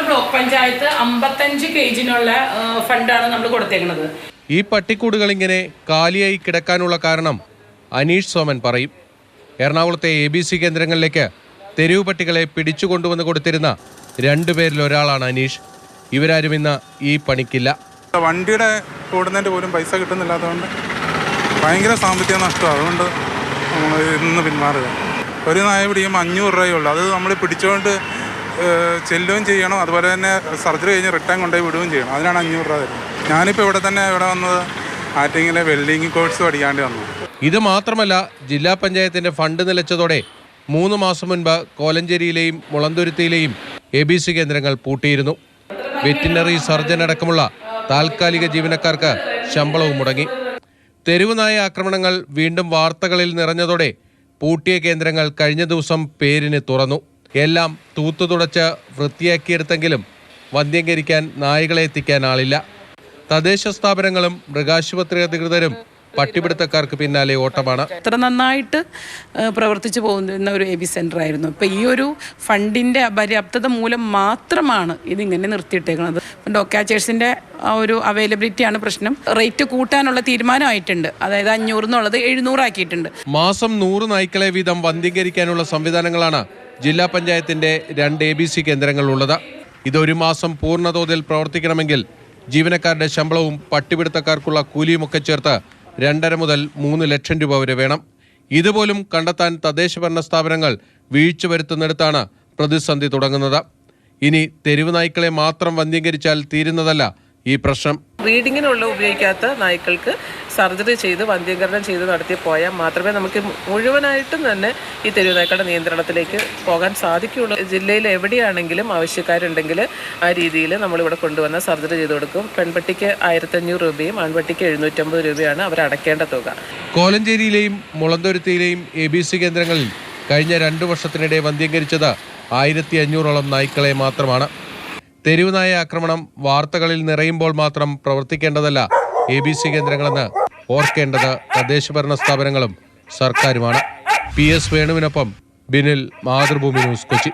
Block panchayat 55 കേജിനുള്ള ഫണ്ടാണ് നമ്മൾ കൊടുത്തേക്കുന്നത്. ഈ പട്ടിക്കൂടുകൾ ഇങ്ങനെ കാലിയായി കിടക്കാനുള്ള കാരണം അനീഷ് സോമൻ പറയും. എറണാകുളത്തെ ABC കേന്ദ്രങ്ങളിലേക്ക് തെരുവ് പട്ടികളെ പിടിച്ചുകൊണ്ടുവന്ന് കൊടുത്തിരുന്ന 2 പേരിൽ ഒരാളാണ് അനീഷ്. ഇവരാരും ഇന്ന് ഈ പണിക്കില്ല. വണ്ടിയുടെ കൂടുന്നതിൻ്റെ പോലും പൈസ കിട്ടുന്നില്ലാത്തതുകൊണ്ട് ഭയങ്കര സാമ്പത്തിക നഷ്ടമാണ്. അതുകൊണ്ട് നമ്മൾ ഇന്ന് പിന്മാറുക. ഒരു നായ പിടിക്കുമ്പോൾ 500 രൂപയുള്ളൂ. അത് നമ്മൾ പിടിച്ചുകൊണ്ട് ചെല്ലുകയും ചെയ്യണം, അതുപോലെ തന്നെ സർജറി കഴിഞ്ഞ് റിട്ടേൺ കൊണ്ടുപോയി വിടുകയും ചെയ്യണം. അതിനാണ് 500 രൂപ തരുന്നത്. ഞാനിപ്പോൾ ഇവിടെ വന്നത് ആറ്റിങ്ങിലെ വെൽഡിങ് കോഴ്സ് പഠിക്കാണ്ട് വന്നു. ഇത് മാത്രമല്ല, ജില്ലാ പഞ്ചായത്തിന്റെ ഫണ്ട് നിലച്ചതോടെ 3 മാസം മുൻപ് കോലഞ്ചേരിയിലെയും മുളന്തുരുത്തിയിലെയും ABC കേന്ദ്രങ്ങൾ പൂട്ടിയിരുന്നു. വെറ്റിനറി സർജൻ അടക്കമുള്ള താൽക്കാലിക ജീവനക്കാർക്ക് ശമ്പളവും മുടങ്ങി. തെരുവുനായ ആക്രമണങ്ങൾ വീണ്ടും വാർത്തകളിൽ നിറഞ്ഞതോടെ പൂട്ടിയ കേന്ദ്രങ്ങൾ കഴിഞ്ഞ ദിവസം പേരിന് തുറന്നു. എല്ലാം തൂത്തുതുടച്ച് വൃത്തിയാക്കിയെടുത്തെങ്കിലും വന്ധ്യംകരിക്കാൻ നായകളെ എത്തിക്കാൻ ആളില്ല. തദ്ദേശ സ്ഥാപനങ്ങളും മൃഗാശുപത്രി അധികൃതരും പട്ടിപിടുത്തക്കാർക്ക് പിന്നാലെ ഓട്ടമാണ്. അത്ര നന്നായിട്ട് പ്രവർത്തിച്ചു പോകുന്ന ഒരു AB സെൻ്റർ ആയിരുന്നു. ഇപ്പം ഈ ഒരു ഫണ്ടിൻ്റെ അപര്യാപ്തത മൂലം മാത്രമാണ് ഇതിങ്ങനെ നിർത്തിയിട്ടേക്കുന്നത്. ഡോക്യാച്ചേഴ്സിൻ്റെ ആ ഒരു അവൈലബിലിറ്റിയാണ് പ്രശ്നം. റേറ്റ് കൂട്ടാനുള്ള തീരുമാനമായിട്ടുണ്ട്. അതായത് 500 എന്നുള്ളത് 700 ആക്കിയിട്ടുണ്ട്. മാസം 100 നായ്ക്കളെ വീതം വന്ധ്യംകരിക്കാനുള്ള സംവിധാനങ്ങളാണ് ജില്ലാ പഞ്ചായത്തിന്റെ 2 ABC കേന്ദ്രങ്ങളുള്ളത്. ഇതൊരു മാസം പൂർണ്ണതോതിൽ പ്രവർത്തിക്കണമെങ്കിൽ ജീവനക്കാരുടെ ശമ്പളവും പട്ടിപിടുത്തക്കാർക്കുള്ള കൂലിയുമൊക്കെ ചേർത്ത് 2.5 മുതൽ 3 ലക്ഷം രൂപ വരെ വേണം. ഇതുപോലും കണ്ടെത്താൻ തദ്ദേശഭരണ സ്ഥാപനങ്ങൾ വീഴ്ച വരുത്തുന്നിടത്താണ് പ്രതിസന്ധി തുടങ്ങുന്നത്. ഇനി തെരുവ് നായ്ക്കളെ മാത്രം വന്ധ്യംകരിച്ചാൽ തീരുന്നതല്ല ഈ പ്രശ്നം. ബ്രീഡിങ്ങിനുള്ള ഉപയോഗിക്കാത്ത നായ്ക്കൾക്ക് സർജറി ചെയ്ത് വന്ധ്യീകരണം ചെയ്ത് നടത്തി പോയാൽ മാത്രമേ നമുക്ക് മുഴുവനായിട്ടും തന്നെ ഈ തെരുവ് നായ്ക്കളുടെ നിയന്ത്രണത്തിലേക്ക് പോകാൻ സാധിക്കുകയുള്ളൂ. ജില്ലയിൽ എവിടെയാണെങ്കിലും ആവശ്യക്കാരുണ്ടെങ്കിൽ ആ രീതിയിൽ നമ്മളിവിടെ കൊണ്ടുവന്ന് സർജറി ചെയ്ത് കൊടുക്കും. പെൺപട്ടിക്ക് 1500 രൂപയും ആൺപട്ടിക്ക് 750 രൂപയാണ് അവർ അടയ്ക്കേണ്ട തുക. കോലഞ്ചേരിയിലെയും മുളന്തുരുത്തിയിലെയും ABC കേന്ദ്രങ്ങളിൽ കഴിഞ്ഞ 2 വർഷത്തിനിടെ വന്ധ്യംകരിച്ചത് 1500ഓളം നായ്ക്കളെ മാത്രമാണ്. തെരുവുനായ ആക്രമണം വാർത്തകളിൽ നിറയുമ്പോൾ മാത്രം പ്രവർത്തിക്കേണ്ടതല്ല ABC കേന്ദ്രങ്ങളെന്ന് ഓർക്കേണ്ടത് തദ്ദേശഭരണ സ്ഥാപനങ്ങളും സർക്കാരുമാണ്. PS വേണുവിനൊപ്പം ബിനിൽ, മാതൃഭൂമി ന്യൂസ്, കൊച്ചി.